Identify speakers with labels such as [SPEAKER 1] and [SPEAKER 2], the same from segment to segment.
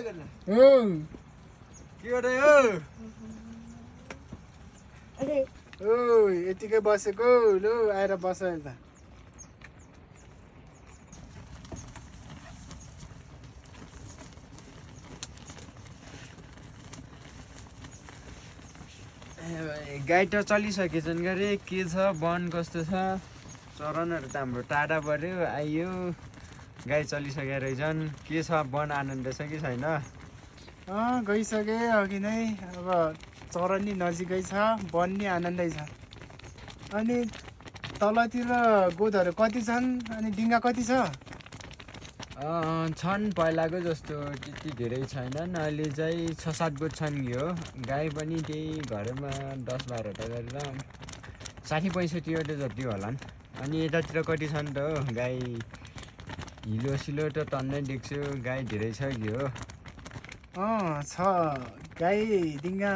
[SPEAKER 1] के गरे हो यतिकै बसेको लु आएर बस यता गाई त चलिसकेछन् गरे के छ वन कस्तो छ चरनहरू त हाम्रो टाढा पऱ्यो आइयो गाई चलिसकेका रहेछन् के छ वन आनन्द छ कि छैन गइसके अघि नै अब चरन नि नजिकै छ वन नि आनन्दै छ अनि तलतिर गोठहरू कति छन् अनि डिङ्गा कति छ छन् पहिलाको जस्तो त्यति धेरै छैनन् अहिले चाहिँ 6-7 गोठ छन् यो गाई पनि त्यही घरमा 10-12वटा गरेर 60-65वटा जति होलान् अनि यतातिर कति छन् त हो गाई हिलो सिलो त टन्नै देख्छु गाई धेरै छ कि हो छ गाई डिङ्गा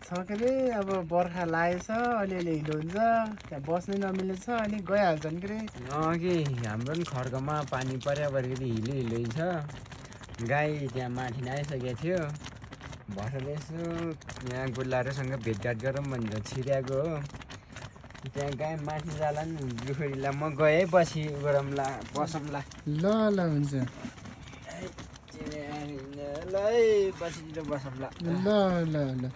[SPEAKER 1] छ के अरे अब बर्खा लागेछ अलिअलि हिलो हुन्छ त्यहाँ बस्नै नमिलेछ अनि गइहाल्छन् के अरे कि हाम्रो पनि खड्कामा पानी पर्यावरखेरि हिलो छ गाई त्यहाँ माथि आइसकेको थियो भर्खर यसो यहाँ गोलाहरूसँग भेटघाट गरौँ भनेर छिर्याएको हो त्यहाँ गाई माथि जाला नि दुखरीलाई म गएँ पछि गरौँला बसौँला ल हुन्छ ल पछि बसौँला ल